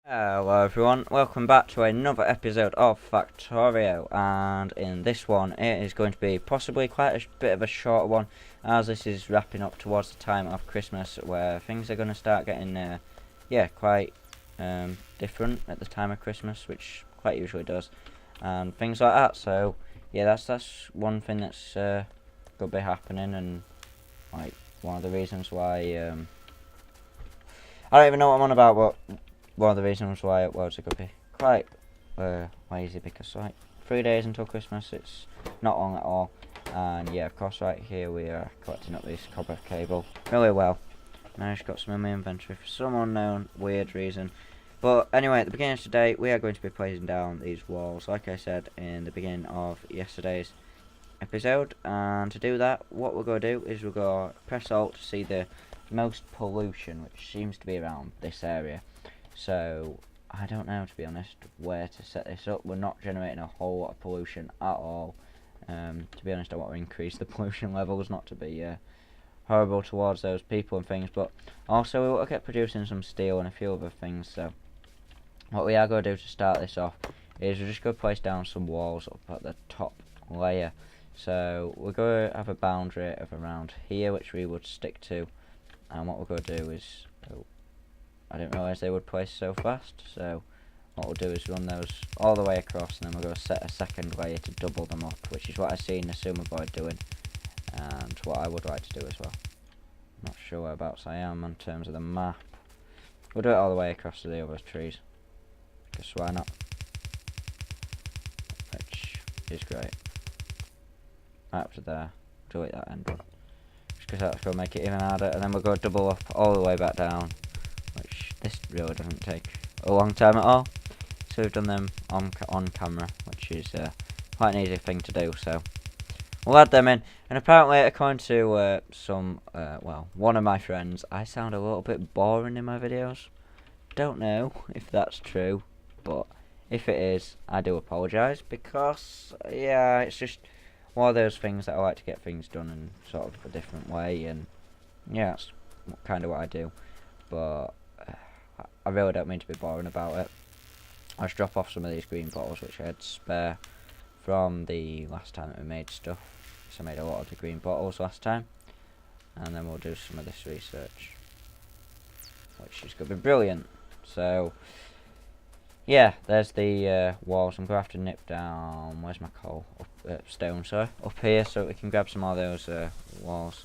Hello everyone, welcome back to another episode of Factorio, and in this one it is going to be possibly quite a bit of a shorter one, as this is wrapping up towards the time of Christmas where things are going to start getting quite different at the time of Christmas, which quite usually does, and things like that. So yeah, that's one thing that's going to be happening, and like one of the reasons why I don't even know what I'm on about, but one of the reasons why it was going to be quite lazy, because like 3 days until Christmas, it's not long at all. And yeah, of course, right here we are collecting up this copper cable really well. Now I've got some in my inventory for some unknown weird reason. But anyway, at the beginning of today, we are going to be placing down these walls, like I said in the beginning of yesterday's episode. And to do that, what we're going to do is we're going to press Alt to see the most pollution, which seems to be around this area. So I don't know, to be honest, where to set this up. We're not generating a whole lot of pollution at all. To be honest, I want to increase the pollution levels, not to be horrible towards those people and things, but also we want to get producing some steel and a few other things. So what we are going to do to start this off is we're just going to place down some walls up at the top layer. So we're going to have a boundary of around here, which we would stick to, and what we're going to do is... I didn't realise they would place so fast, so what we'll do is run those all the way across, and then we're going to set a second layer to double them up, which is what I've seen the Sumo Boy doing, and what I would like to do as well. Not sure whereabouts I am in terms of the map. We'll do it all the way across to the other trees, because why not? Which is great. Right up to there. Delete that end one. Just because that's going to make it even harder, and then we'll go double up all the way back down. This really doesn't take a long time at all, so we've done them on camera, which is quite an easy thing to do. So we'll add them in, and apparently according to one of my friends, I sound a little bit boring in my videos. Don't know if that's true, but if it is, I do apologise, because yeah, it's just one of those things that I like to get things done in sort of a different way, and yeah, that's kind of what I do. But I really don't mean to be boring about it. I'll just drop off some of these green bottles which I had spare from the last time that we made stuff. So I made a lot of the green bottles last time. And then we'll do some of this research, which is going to be brilliant. So yeah, there's the walls. I'm going to have to nip down, where's my coal? Stone, sorry. Up here, so we can grab some more of those walls.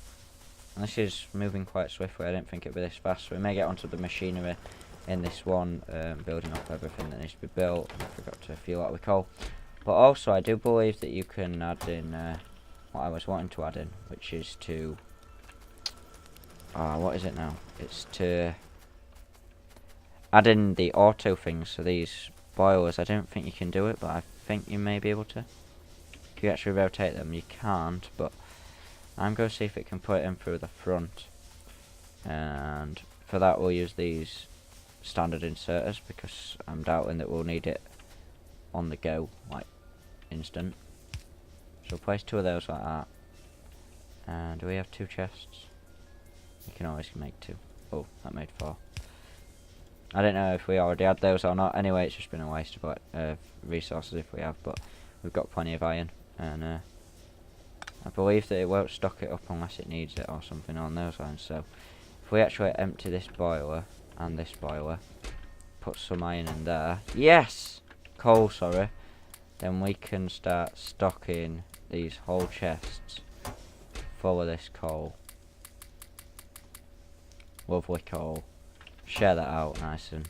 And this is moving quite swiftly. I didn't think it would be this fast, so we may get onto the machinery in this one, building up everything that needs to be built. I forgot to fuel out with coal. But also I do believe that you can add in what I was wanting to add in, which is to what is it now? It's to add in the auto things. So these boilers, I don't think you can do it, but I think you may be able to. If you actually rotate them, you can't, but I'm going to see if it can put it in through the front, and for that we'll use these standard inserters, because I'm doubting that we'll need it on the go, like instant. So we'll place two of those like that. And do we have two chests? You can always make two. Oh, that made four. I don't know if we already had those or not. Anyway, it's just been a waste of resources if we have, but we've got plenty of iron, and I believe that it won't stock it up unless it needs it or something on those lines. So if we actually empty this boiler and this boiler, put some iron in there, yes, coal, sorry, then we can start stocking these whole chests full of this coal. Lovely coal. Share that out nice and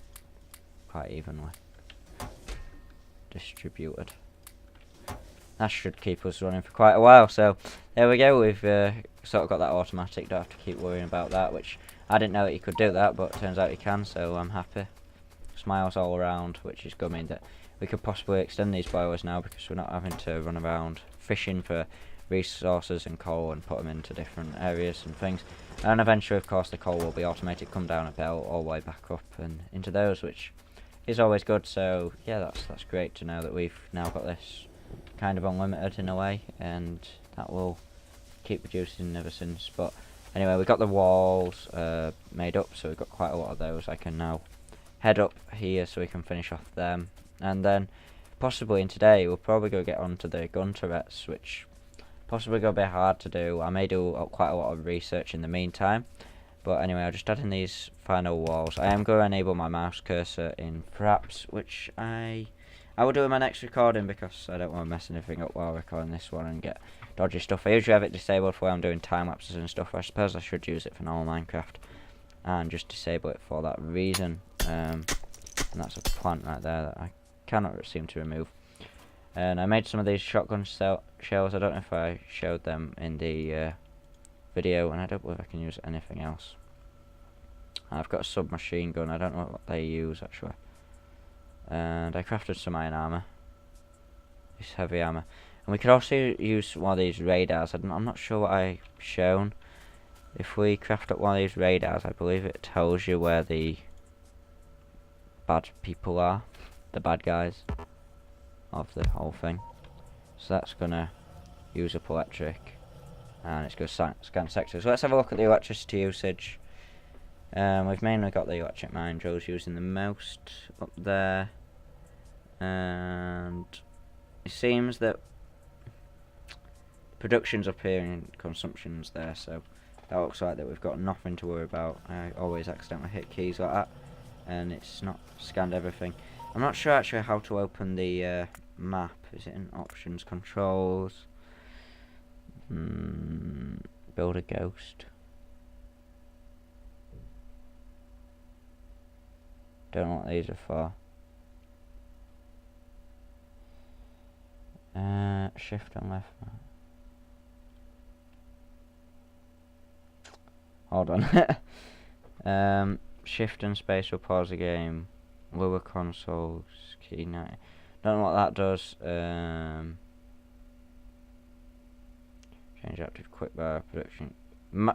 quite evenly distributed. That should keep us running for quite a while. So there we go, we've sort of got that automatic, don't have to keep worrying about that, which I didn't know that you could do that, but it turns out you can, so I'm happy. Smiles all around, which is going to mean that we could possibly extend these boilers now, because we're not having to run around fishing for resources and coal and put them into different areas and things. And eventually, of course, the coal will be automated, come down a belt all the way back up and into those, which is always good. So yeah, that's great to know that we've now got this kind of unlimited in a way, and that will keep reducing ever since. But anyway, we got the walls made up, so we've got quite a lot of those. I can now head up here so we can finish off them, and then possibly in today we'll probably go get onto the gun turrets, which possibly gonna be hard to do. I may do quite a lot of research in the meantime, but anyway, I'll just add in these final walls. I am going to enable my mouse cursor in Fraps, which I will do in my next recording because I don't want to mess anything up while recording this one and get dodgy stuff. I usually have it disabled for when I'm doing time lapses and stuff. I suppose I should use it for normal Minecraft and just disable it for that reason. And that's a plant right there that I cannot seem to remove. And I made some of these shotgun shells. I don't know if I showed them in the video, and I don't believe I can use anything else. I've got a submachine gun. I don't know what they use actually. And I crafted some iron armor, this heavy armor, and we could also use one of these radars. I'm not sure what I've shown. If we craft up one of these radars, I believe it tells you where the bad people are, the bad guys of the whole thing. So that's gonna use up electric, and it's going to scan sectors. So let's have a look at the electricity usage. We've mainly got the electric mine drills using the most up there, and it seems that production's up here and consumption's there, so that looks like that we've got nothing to worry about. I always accidentally hit keys like that, and it's not scanned everything. I'm not sure actually how to open the map. Is it in options, controls? Build a ghost. Don't know what these are for. Shift and left. Hold on. Shift and space will pause the game. Lower consoles. Key 9. Don't know what that does. Change active quick bar production.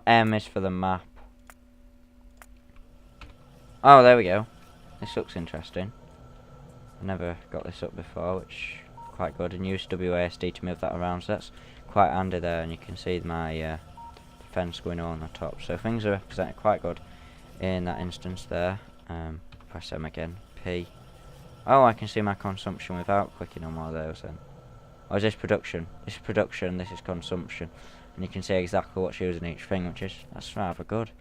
M is for the map. Oh, there we go. This looks interesting. I never got this up before, which is quite good. And use WASD to move that around, so that's quite handy there. And you can see my defense going on the top. So things are represented quite good in that instance there. Press M again. P. Oh, I can see my consumption without clicking on one of those then. Or is this production? This is production, this is consumption. And you can see exactly what's using each thing, that's rather good.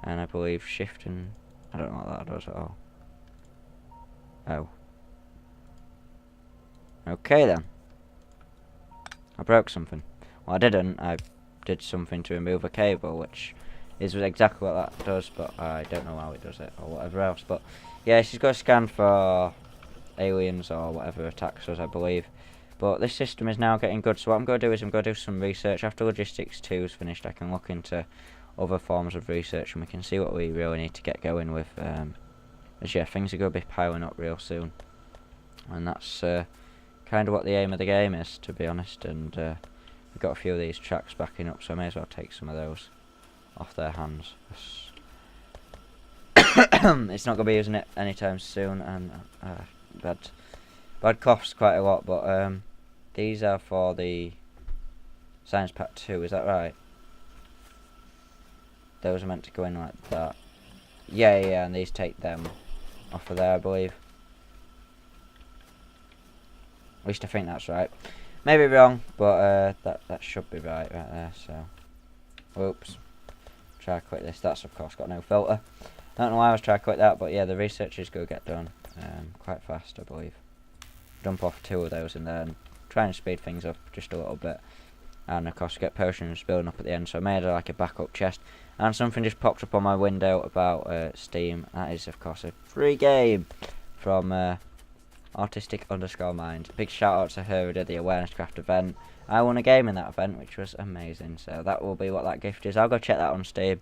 And I believe shift and I don't know what that does at all. Oh. Okay then. I broke something. Well, I didn't. I did something to remove a cable, which is exactly what that does, but I don't know how it does it or whatever else. But yeah, she's got to scan for aliens or whatever attacks us, I believe. But this system is now getting good, so what I'm going to do is I'm going to do some research. After Logistics 2 is finished, I can look into other forms of research and we can see what we really need to get going with. As yeah, things are going to be piling up real soon. And that's kind of what the aim of the game is, to be honest. And we've got a few of these tracks backing up, so I may as well take some of those off their hands. It's not going to be using it anytime soon, and bad coughs quite a lot, but these are for the Science Pack 2, is that right? Those are meant to go in like that. Yeah, and these take them off of there, I believe. At least I think that's right. Maybe wrong, but that should be right there, so. Oops. Try to click this, that's of course got no filter. I don't know why I was trying to click that, but yeah, the research is going to get done quite fast, I believe. Dump off 2 of those in there and try and speed things up just a little bit. And of course get potions building up at the end, so I made like a backup chest. And something just popped up on my window about Steam. That is of course a free game from Artistic_Mind. Big shout out to her who did the Awareness Craft event. I won a game in that event, which was amazing, so that will be what that gift is. I'll go check that on Steam.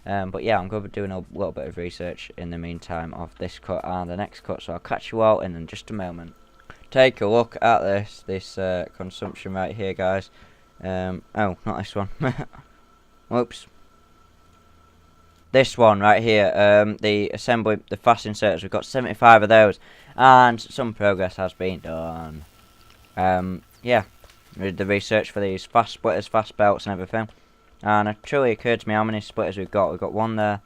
But yeah, I'm going to be doing a little bit of research in the meantime of this cut and the next cut, so I'll catch you all in just a moment. Take a look at this consumption right here, guys. Oh, not this one. Whoops. This one right here, the assembly, the fast inserters, we've got 75 of those, and some progress has been done. Yeah, we did the research for these fast splitters, fast belts and everything, and it truly occurred to me how many splitters we've got. We've got one there,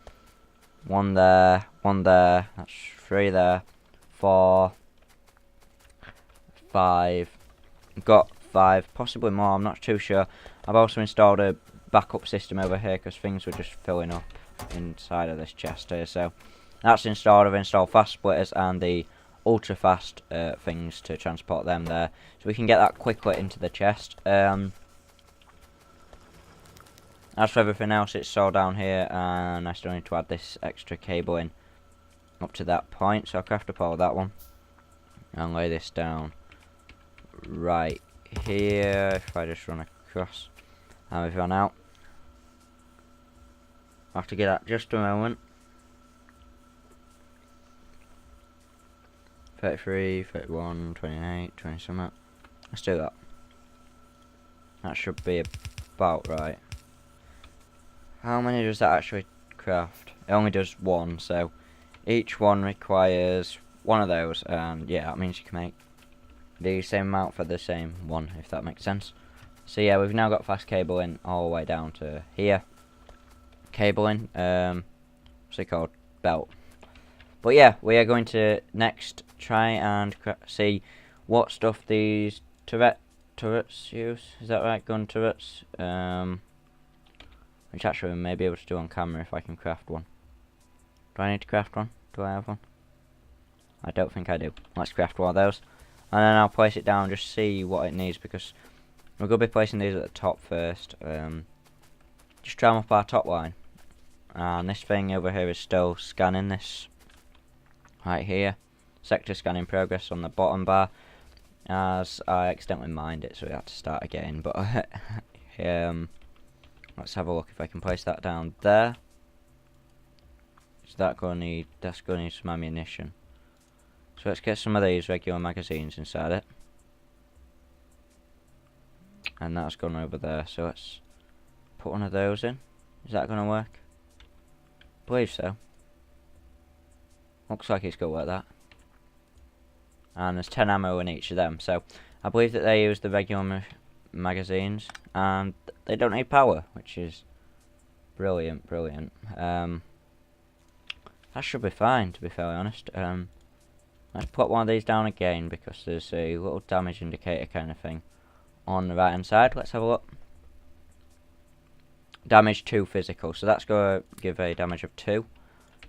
one there, one there, that's 3 there, 4, 5. Got 5, possibly more, I'm not too sure. I've also installed a backup system over here because things were just filling up inside of this chest here. So that's installed. I've installed fast splitters and the ultra fast things to transport them there, so we can get that quickly into the chest. As for everything else, it's all down here, and I still need to add this extra cable in up to that point, so I'll craft up all that one and lay this down right here. If I just run across, and we've run out. I'll have to get that just a moment. 33, 31, 28, 20 something. Let's do that. That should be about right. How many does that actually craft? It only does 1, so each one requires 1 of those, and yeah, that means you can make the same amount for the same one, if that makes sense. So yeah, we've now got fast cabling all the way down to here. Cabling, what's it called? Belt. But yeah, we are going to next try and see what stuff these turrets use. Is that right? Gun turrets. Which actually we may be able to do on camera if I can craft one. Do I need to craft one? Do I have one? I don't think I do. Let's craft one of those. And then I'll place it down and just see what it needs, because we're going to be placing these at the top first. Just trim up our top line. And this thing over here is still scanning this. Right here. Sector scanning progress on the bottom bar. As I accidentally mined it, so we had to start again. But let's have a look if I can place that down there. Is that going to need? That's going to need some ammunition. So let's get some of these regular magazines inside it. And that's gone over there. So let's put one of those in. Is that going to work? I believe so. Looks like it's going to work, that. And there's 10 ammo in each of them. So I believe that they use the regular magazines, and they don't need power, which is brilliant, brilliant. That should be fine, to be fairly honest. Let's put one of these down again, because there's a little damage indicator kind of thing on the right hand side. Let's have a look. Damage 2 physical, so that's going to give a damage of 2.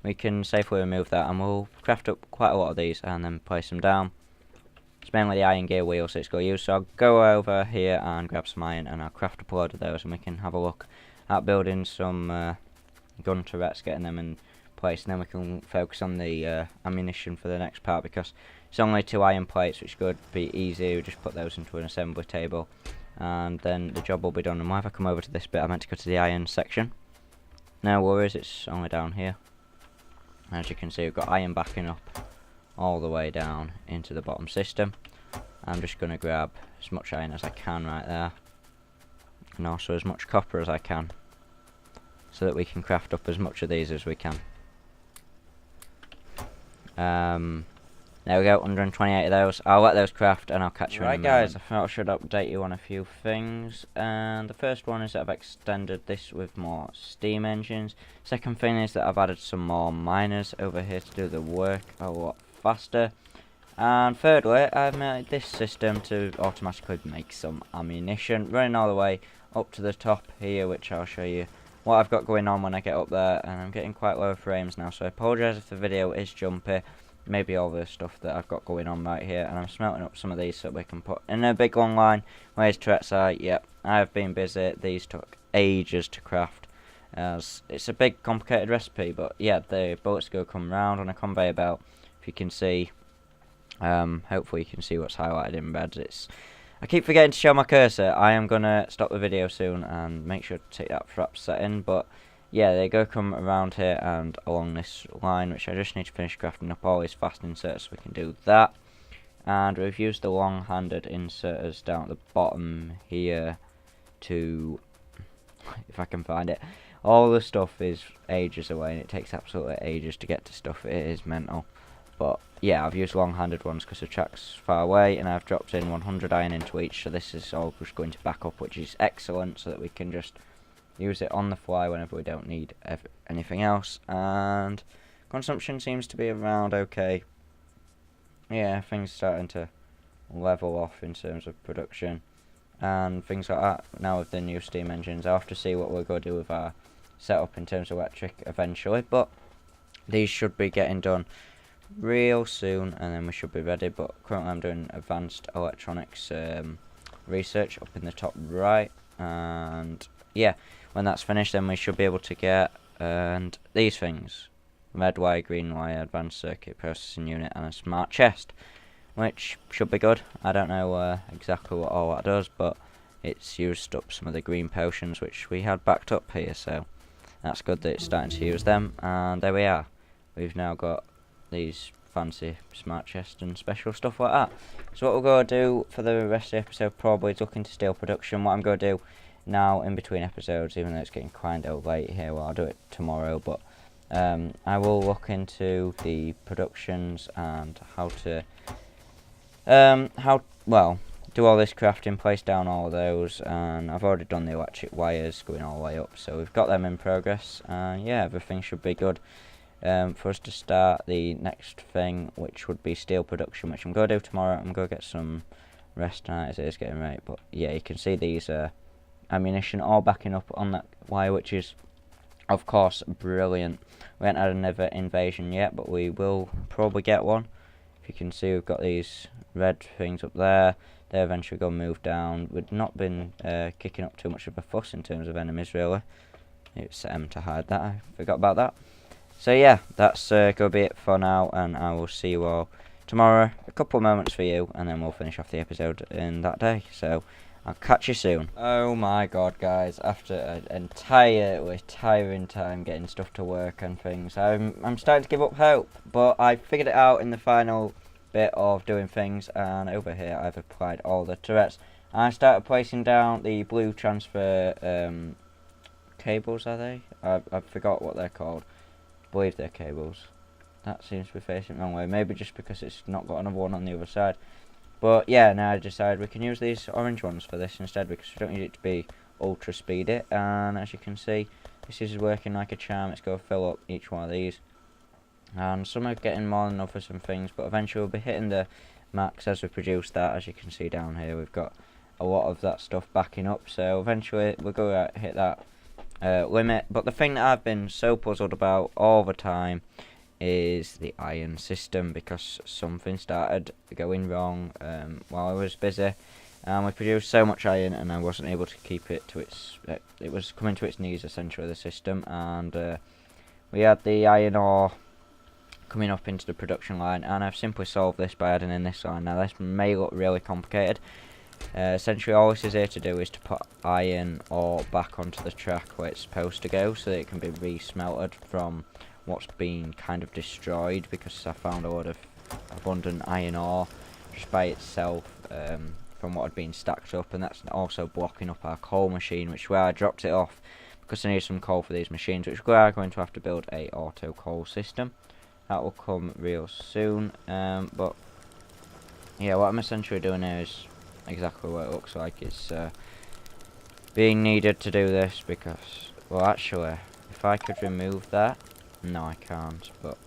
We can safely remove that, and we'll craft up quite a lot of these and then place them down. It's mainly the iron gear wheels that it's going to use, so I'll go over here and grab some iron, and I'll craft up a load of those, and we can have a look at building some gun turrets, getting them in place, and then we can focus on the ammunition for the next part, because it's only 2 iron plates, which could be easy. We just put those into an assembly table, and then the job will be done. And why have I come over to this bit? I meant to go to the iron section. No worries, it's only down here. As you can see, we've got iron backing up all the way down into the bottom system. I'm just going to grab as much iron as I can right there, and also as much copper as I can, so that we can craft up as much of these as we can. There we go, 128 of those. I'll let those craft, and I'll catch you in a moment. Right guys, I thought I should update you on a few things, and the first one is that I've extended this with more steam engines. Second thing is that I've added some more miners over here to do the work a lot faster. And thirdly, I've made this system to automatically make some ammunition, running all the way up to the top here, which I'll show you what I've got going on when I get up there. And I'm getting quite low frames now, so I apologise if the video is jumpy. Maybe all the stuff that I've got going on right here, and I'm smelting up some of these so we can put in a big long line. Where's turrets are? Yep, I've been busy. These took ages to craft, as it's a big complicated recipe, but yeah, the bullets go come round on a conveyor belt. If you can see, hopefully you can see what's highlighted in red. I keep forgetting to show my cursor. I am gonna stop the video soon and make sure to take that frap setting, but yeah, they go come around here and along this line, which I just need to finish crafting up all these fast inserts so we can do that. And we've used the long-handed inserters down at the bottom here to, if I can find it, all the stuff is ages away, and it takes absolutely ages to get to stuff. It is mental. But yeah, I've used long-handed ones because the track's far away, and I've dropped in 100 iron into each, so this is all just going to back up, which is excellent, so that we can just use it on the fly whenever we don't need anything else. And Consumption seems to be around okay. Yeah, things starting to level off in terms of production and things like that. Now with the new steam engines, I'll have to see what we're going to do with our setup in terms of electric eventually, but these should be getting done real soon and then we should be ready. But currently I'm doing advanced electronics research up in the top right, and yeah, when that's finished then we should be able to get and these things: red wire, green wire, advanced circuit processing unit, and a smart chest, which should be good. I don't know exactly what all that does, but it's used up some of the green potions which we had backed up here, so that's good that it's starting to use them. And there we are, we've now got these fancy smart chests and special stuff like that. So what we're going to do for the rest of the episode probably is look into steel production. What I'm going to do now in between episodes, even though it's getting kind of late here, well, I'll do it tomorrow, but I will look into the productions and how to do all this crafting, place down all of those, and I've already done the electric wires going all the way up, so we've got them in progress, and yeah, everything should be good for us to start the next thing, which would be steel production, which I'm going to do tomorrow. I'm going to get some rest tonight as it is getting late, but yeah, you can see these ammunition all backing up on that wire, which is of course brilliant. We haven't had another invasion yet, but we will probably get one. If you can see, we've got these red things up there. They're eventually going to move down. We've not been kicking up too much of a fuss in terms of enemies, really. It's to hide that. I forgot about that. So yeah, that's going to be it for now, and I will see you all tomorrow. A couple of moments for you, and then we'll finish off the episode in that day. So I'll catch you soon. Oh my god, guys, after an entirely tiring time getting stuff to work and things, I'm starting to give up hope, but I figured it out in the final bit of doing things, and over here I've applied all the turrets. I started placing down the blue transfer cables, are they? I forgot what they're called. I believe they're cables. That seems to be facing the wrong way, maybe just because it's not got another one on the other side. But yeah, now I decided we can use these orange ones for this instead, because we don't need it to be ultra speedy. And as you can see, this is working like a charm. It's going to fill up each one of these, and some are getting more than others and things, but eventually we'll be hitting the max as we produce that. As you can see down here, we've got a lot of that stuff backing up, so eventually we'll go hit that limit. But the thing that I've been so puzzled about all the time is the iron system, because something started going wrong while I was busy, and we produced so much iron and I wasn't able to keep it to its it was coming to its knees essentially, the system, and we had the iron ore coming up into the production line, and I've simply solved this by adding in this line. Now this may look really complicated. Essentially all this is here to do is to put iron ore back onto the track where it's supposed to go, so that it can be re-smelted from what's been kind of destroyed, because I found a lot of abundant iron ore just by itself from what had been stacked up, and that's also blocking up our coal machine, which is where I dropped it off because I need some coal for these machines, which we are going to have to build a auto coal system. That will come real soon, but yeah, what I'm essentially doing here is exactly what it looks like. It's being needed to do this because, well, actually, if I could remove that, no I can't, but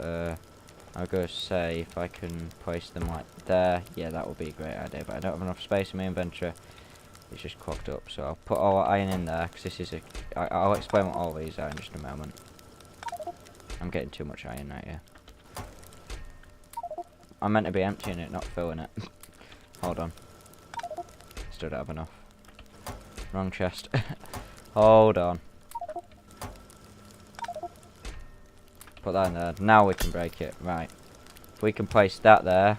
I'll go say if I can place them like there, yeah, that would be a great idea, but I don't have enough space in my inventory. It's just clogged up, so I'll put all the iron in there, because this is I'll explain what all these are in just a moment. I'm getting too much iron right here. I'm meant to be emptying it, not filling it. Hold on. Still don't have enough. Wrong chest. Hold on. Put that in there. Now we can break it. Right. If we can place that there,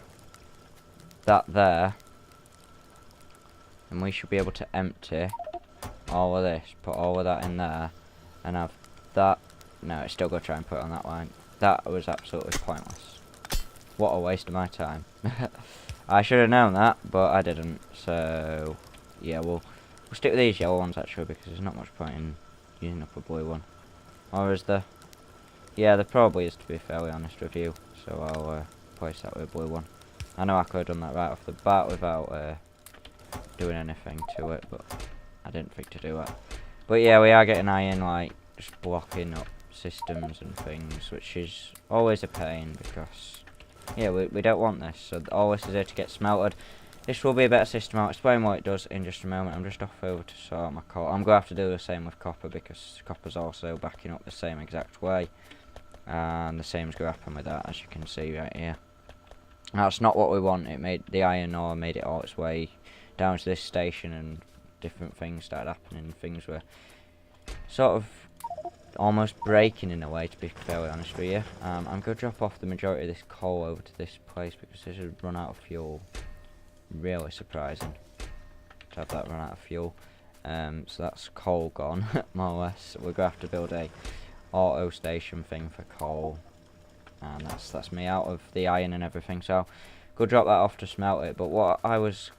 and we should be able to empty all of this. Put all of that in there, and have that. No, it's still going to try and put it on that line. That was absolutely pointless. What a waste of my time. I should have known that, but I didn't. So yeah, we'll stick with these yellow ones actually, because there's not much point in using up a blue one. Or is there? Yeah, there probably is, to be fairly honest with you. So I'll place that with a blue one. I know I could have done that right off the bat without doing anything to it, but I didn't think to do that. But yeah, we are getting iron like just blocking up systems and things, which is always a pain because, yeah, we don't want this. So all this is here to get smelted. This will be a better system. I'll explain what it does in just a moment. I'm just off over to sort out my coal. I'm going to have to do the same with copper because copper's also backing up the same exact way. And the same is going to happen with that, as you can see right here. That's not what we want. It made the iron ore made it all its way down to this station, and different things started happening. Things were sort of almost breaking in a way, to be fairly honest with you. I'm going to drop off the majority of this coal over to this place because this has run out of fuel. Really surprising to have that run out of fuel. So that's coal gone, more or less. We're going to have to build a auto station thing for coal, and that's me out of the iron and everything. So go drop that off to smelt it. But what I was,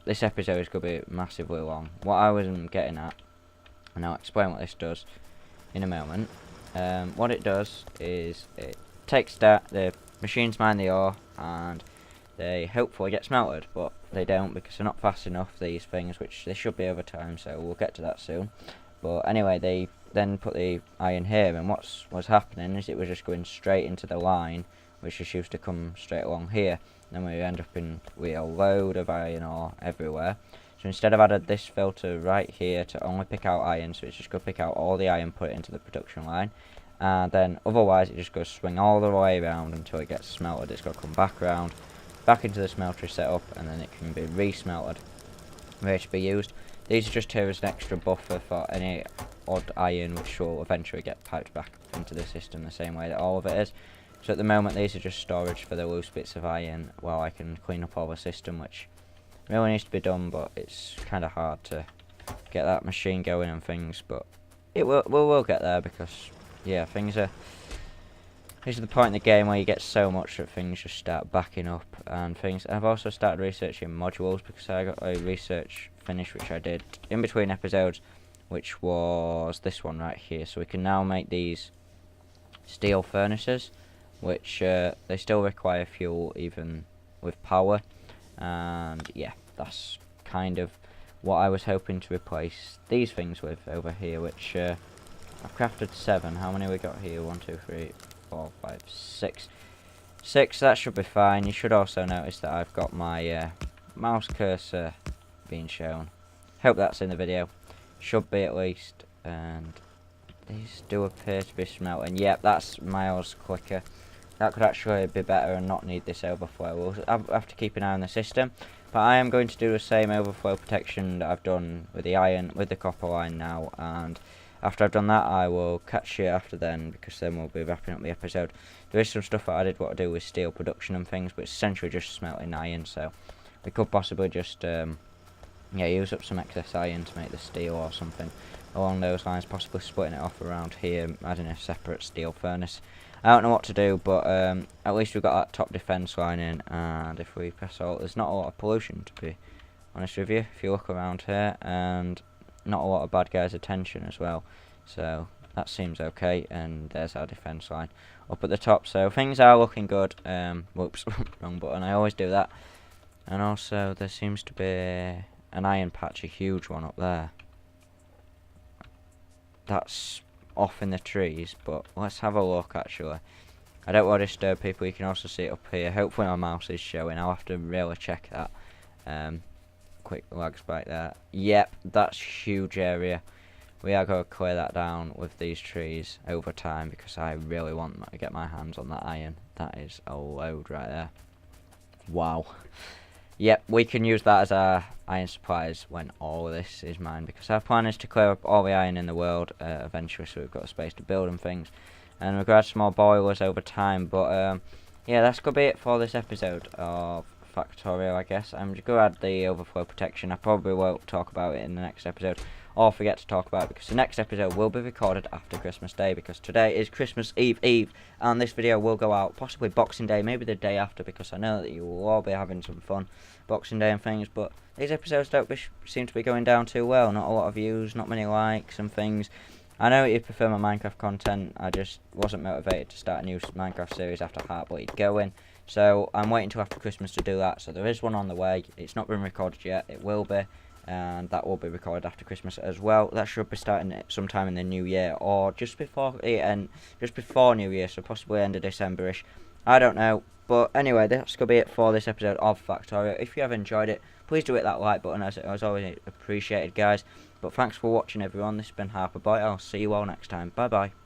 this episode is going to be massively long. What I was getting at, and I'll explain what this does in a moment. What it does is it takes that, the machines mine the ore, and they hopefully get smelted, but they don't because they're not fast enough, these things, which they should be over time, so we'll get to that soon. But anyway, they then put the iron here, and what's happening is it was just going straight into the line, which just used to come straight along here. Then we end up with a load of iron ore everywhere. So instead I've added this filter right here to only pick out iron, so it's just going to pick out all the iron, put it into the production line. And then otherwise it just goes swing all the way around until it gets smelted. It's got to come back around, back into the smeltery setup, and then it can be re-smelted, ready to be used. These are just here as an extra buffer for any odd iron which will eventually get piped back into the system the same way that all of it is. So at the moment these are just storage for the loose bits of iron while I can clean up all the system, which really needs to be done, but it's kind of hard to get that machine going and things, but we'll get there because, yeah, this is the point in the game where you get so much that things just start backing up and things. I've also started researching modules because I got a research finish which I did in between episodes, which was this one right here. So we can now make these steel furnaces, which they still require fuel even with power. And yeah, that's kind of what I was hoping to replace these things with over here, which I've crafted 7. How many we got here? 1, 2, 3, 4, 5, 6. 6, that should be fine. You should also notice that I've got my mouse cursor being shown. Hope that's in the video. Should be at least. And these do appear to be smelting. Yep, that's miles quicker. That could actually be better and not need this overflow. We'll have to keep an eye on the system. But I am going to do the same overflow protection that I've done with the iron, with the copper line now. And after I've done that, I will catch you after then, because then we'll be wrapping up the episode. There is some stuff that I did want to do with steel production and things, but it's essentially just smelting iron. So we could possibly just use up some excess iron to make the steel or something along those lines, possibly splitting it off around here, adding a separate steel furnace. I don't know what to do, but at least we've got that top defence line in, and if we press alt, there's not a lot of pollution, to be honest with you, if you look around here, and not a lot of bad guys' attention as well, so that seems okay. And there's our defence line up at the top, so things are looking good. Whoops, wrong button, I always do that. And also there seems to be an iron patch, a huge one up there. That's off in the trees, but let's have a look actually. I don't want to disturb people. You can also see it up here. Hopefully my mouse is showing. I'll have to really check that. Quick lag spike there. Yep, that's a huge area. We are going to clear that down with these trees over time because I really want to get my hands on that iron. That is a load right there. Wow. Yep, we can use that as our iron supplies when all of this is mined, because our plan is to clear up all the iron in the world eventually, so we've got a space to build and things. And we've got some more boilers over time, but yeah, that's going to be it for this episode of Factorio, I guess. I'm just going to add the overflow protection. I probably won't talk about it in the next episode, or forget to talk about it, because the next episode will be recorded after Christmas Day, because today is Christmas Eve, and this video will go out possibly Boxing Day, maybe the day after, because I know that you will all be having some fun Boxing Day and things. But these episodes don't seem to be going down too well. Not a lot of views, not many likes and things. I know you prefer my Minecraft content. I just wasn't motivated to start a new Minecraft series after Heartbleed going, so I'm waiting till after Christmas to do that. So there is one on the way. It's not been recorded yet. It will be. and that will be recorded after Christmas as well. That should be starting sometime in the new year, or just before New Year, so possibly end of Decemberish. I don't know, but anyway, that's gonna be it for this episode of Factorio. If you have enjoyed it, please do hit that like button, as always appreciated, guys. But thanks for watching, everyone. This has been Harper Boy. I'll see you all next time. Bye bye.